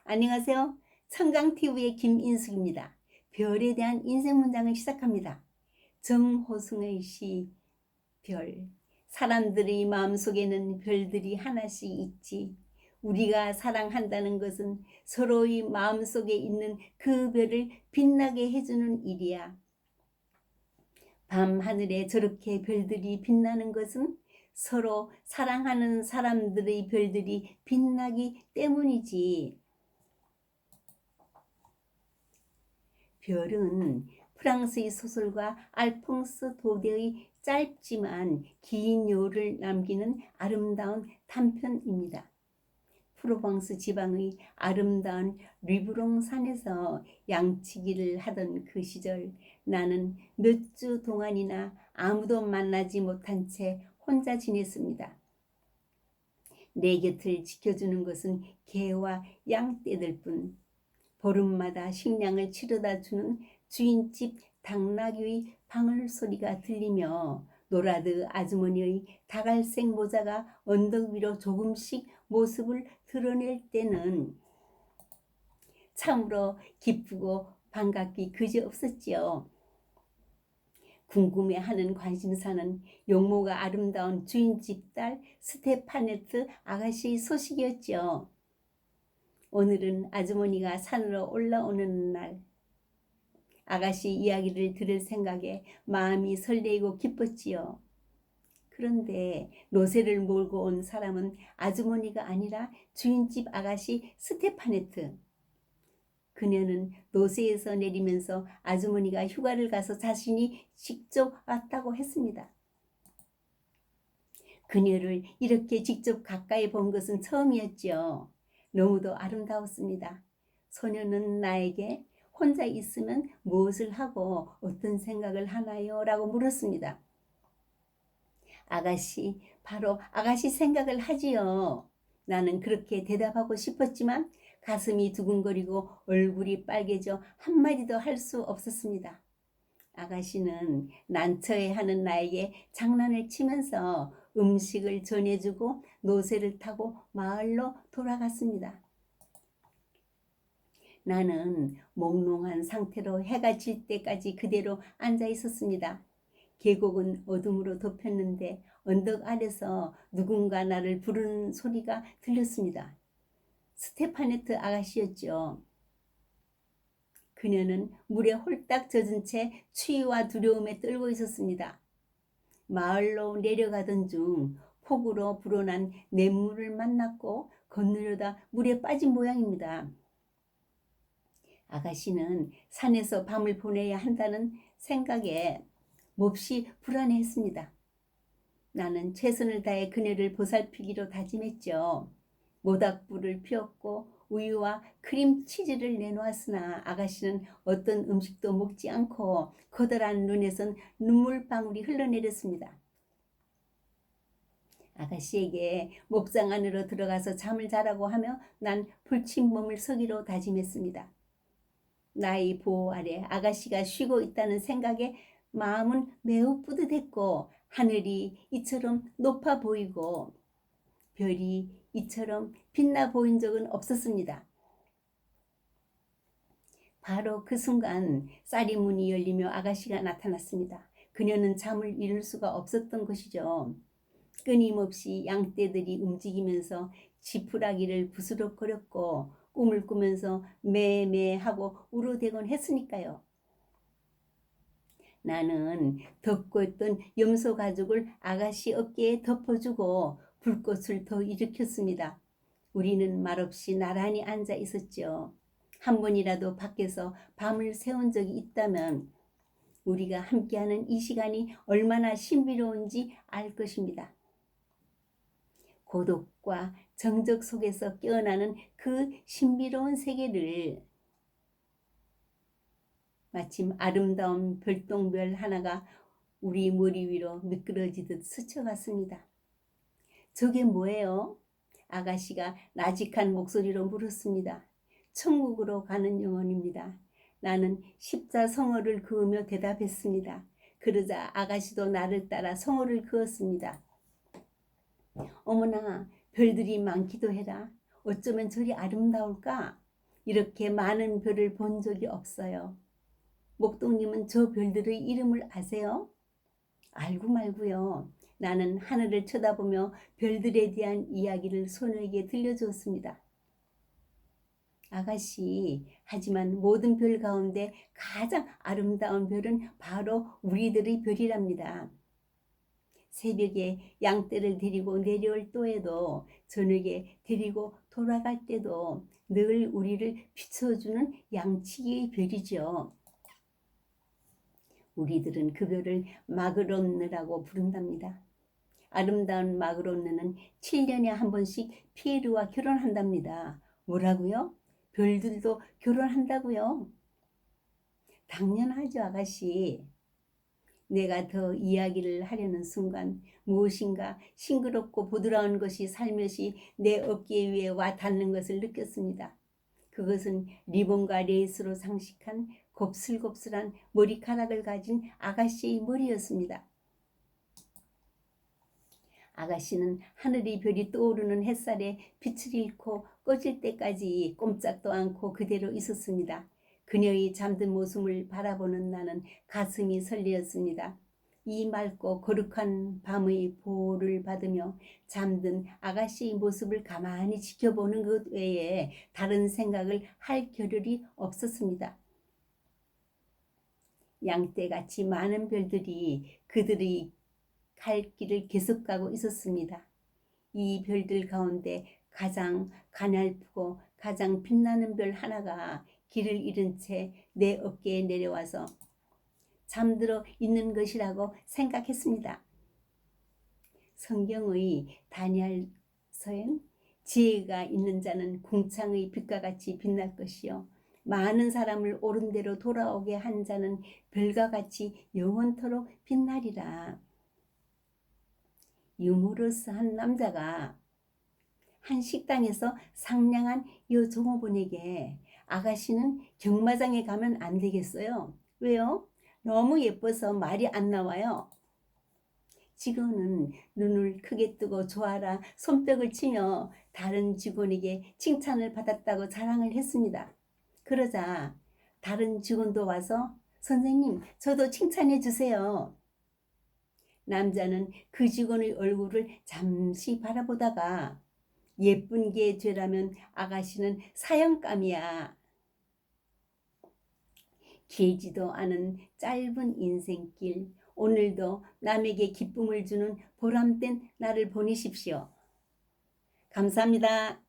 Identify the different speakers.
Speaker 1: 안녕하세요. 청강TV의 김인숙입니다. 별에 대한 인생 문장을 시작합니다. 정호승의 시 별. 사람들의 마음속에는 별들이 하나씩 있지. 우리가 사랑한다는 것은 서로의 마음속에 있는 그 별을 빛나게 해주는 일이야. 밤하늘에 저렇게 별들이 빛나는 것은 서로 사랑하는 사람들의 별들이 빛나기 때문이지. 별은 프랑스의 소설가 알퐁스 도데의 짧지만 긴 여우를 남기는 아름다운 단편입니다. 프로방스 지방의 아름다운 리브롱 산에서 양치기를 하던 그 시절, 나는 몇 주 동안이나 아무도 만나지 못한 채 혼자 지냈습니다. 내 곁을 지켜주는 것은 개와 양떼들 뿐. 보름마다 식량을 치러다 주는 주인집 당나귀의 방울 소리가 들리며 노라드 아주머니의 다갈색 모자가 언덕 위로 조금씩 모습을 드러낼 때는 참으로 기쁘고 반갑기 그지없었지요. 궁금해하는 관심사는 용모가 아름다운 주인집 딸 스테파네트 아가씨의 소식이었죠. 오늘은 아주머니가 산으로 올라오는 날, 아가씨 이야기를 들을 생각에 마음이 설레이고 기뻤지요. 그런데 노새를 몰고 온 사람은 아주머니가 아니라 주인집 아가씨 스테파네트. 그녀는 노새에서 내리면서 아주머니가 휴가를 가서 자신이 직접 왔다고 했습니다. 그녀를 이렇게 직접 가까이 본 것은 처음이었지요. 너무도 아름다웠습니다. 소녀는 나에게 혼자 있으면 무엇을 하고 어떤 생각을 하나요? 라고 물었습니다. 아가씨, 바로 아가씨 생각을 하지요. 나는 그렇게 대답하고 싶었지만 가슴이 두근거리고 얼굴이 빨개져 한마디도 할 수 없었습니다. 아가씨는 난처해하는 나에게 장난을 치면서 음식을 전해주고 노새를 타고 마을로 돌아갔습니다. 나는 몽롱한 상태로 해가 질 때까지 그대로 앉아 있었습니다. 계곡은 어둠으로 덮였는데 언덕 아래서 누군가 나를 부르는 소리가 들렸습니다. 스테파네트 아가씨였죠. 그녀는 물에 홀딱 젖은 채 추위와 두려움에 떨고 있었습니다. 마을로 내려가던 중 폭우로 불어난 냇물을 만났고 건너려다 물에 빠진 모양입니다. 아가씨는 산에서 밤을 보내야 한다는 생각에 몹시 불안해했습니다. 나는 최선을 다해 그녀를 보살피기로 다짐했죠. 모닥불을 피웠고 우유와 크림치즈를 내놓았으나 아가씨는 어떤 음식도 먹지 않고 커다란 눈에선 눈물방울이 흘러내렸습니다. 아가씨에게 목장 안으로 들어가서 잠을 자라고 하며 난 불친 몸을 서기로 다짐했습니다. 나의 보호 아래 아가씨가 쉬고 있다는 생각에 마음은 매우 뿌듯했고 하늘이 이처럼 높아 보이고 별이 이처럼 빛나 보인 적은 없었습니다. 바로 그 순간 쌀이 문이 열리며 아가씨가 나타났습니다. 그녀는 잠을 이룰 수가 없었던 것이죠. 끊임없이 양떼들이 움직이면서 지푸라기를 부스럭거렸고 꿈을 꾸면서 매매하고 울어대곤 했으니까요. 나는 덮고 있던 염소 가죽을 아가씨 어깨에 덮어주고 불꽃을 더 일으켰습니다. 우리는 말없이 나란히 앉아 있었죠. 한 번이라도 밖에서 밤을 새운 적이 있다면 우리가 함께하는 이 시간이 얼마나 신비로운지 알 것입니다. 고독과 정적 속에서 깨어나는 그 신비로운 세계를 마침 아름다운 별똥별 하나가 우리 머리 위로 미끄러지듯 스쳐갔습니다. 저게 뭐예요? 아가씨가 나직한 목소리로 물었습니다. 천국으로 가는 영혼입니다. 나는 십자 성어를 그으며 대답했습니다. 그러자 아가씨도 나를 따라 성어를 그었습니다. 어머나, 별들이 많기도 해라. 어쩌면 저리 아름다울까? 이렇게 많은 별을 본 적이 없어요. 목동님은 저 별들의 이름을 아세요? 알고 말고요. 나는 하늘을 쳐다보며 별들에 대한 이야기를 소녀에게 들려주었습니다. 아가씨, 하지만 모든 별 가운데 가장 아름다운 별은 바로 우리들의 별이랍니다. 새벽에 양떼를 데리고 내려올 때에도 저녁에 데리고 돌아갈 때도 늘 우리를 비춰주는 양치기의 별이죠. 우리들은 그 별을 마그론느라고 부른답니다. 아름다운 마그론느는 7년에 한 번씩 피에르와 결혼한답니다. 뭐라고요? 별들도 결혼한다고요? 당연하죠, 아가씨. 내가 더 이야기를 하려는 순간 무엇인가 싱그럽고 부드러운 것이 살며시 내 어깨 위에 와 닿는 것을 느꼈습니다. 그것은 리본과 레이스로 장식한 곱슬곱슬한 머리카락을 가진 아가씨의 머리였습니다. 아가씨는 하늘의 별이 떠오르는 햇살에 빛을 잃고 꺼질 때까지 꼼짝도 않고 그대로 있었습니다. 그녀의 잠든 모습을 바라보는 나는 가슴이 설레었습니다. 이 맑고 거룩한 밤의 보호를 받으며 잠든 아가씨의 모습을 가만히 지켜보는 것 외에 다른 생각을 할 겨를이 없었습니다. 양떼같이 많은 별들이 그들의 갈 길을 계속 가고 있었습니다. 이 별들 가운데 가장 가냘프고 가장 빛나는 별 하나가 길을 잃은 채 내 어깨에 내려와서 잠들어 있는 것이라고 생각했습니다. 성경의 다니엘서엔 지혜가 있는 자는 궁창의 빛과 같이 빛날 것이요 많은 사람을 옳은 대로 돌아오게 한 자는 별과 같이 영원토록 빛나리라. 유머러스한 남자가 한 식당에서 상냥한 여 종업원에게 아가씨는 경마장에 가면 안 되겠어요? 왜요? 너무 예뻐서 말이 안 나와요. 직원은 눈을 크게 뜨고 좋아라 손뼉을 치며 다른 직원에게 칭찬을 받았다고 자랑을 했습니다. 그러자 다른 직원도 와서 선생님, 저도 칭찬해 주세요. 남자는 그 직원의 얼굴을 잠시 바라보다가 예쁜 게 죄라면 아가씨는 사형감이야. 길지도 않은 짧은 인생길, 오늘도 남에게 기쁨을 주는 보람된 날을 보내십시오. 감사합니다.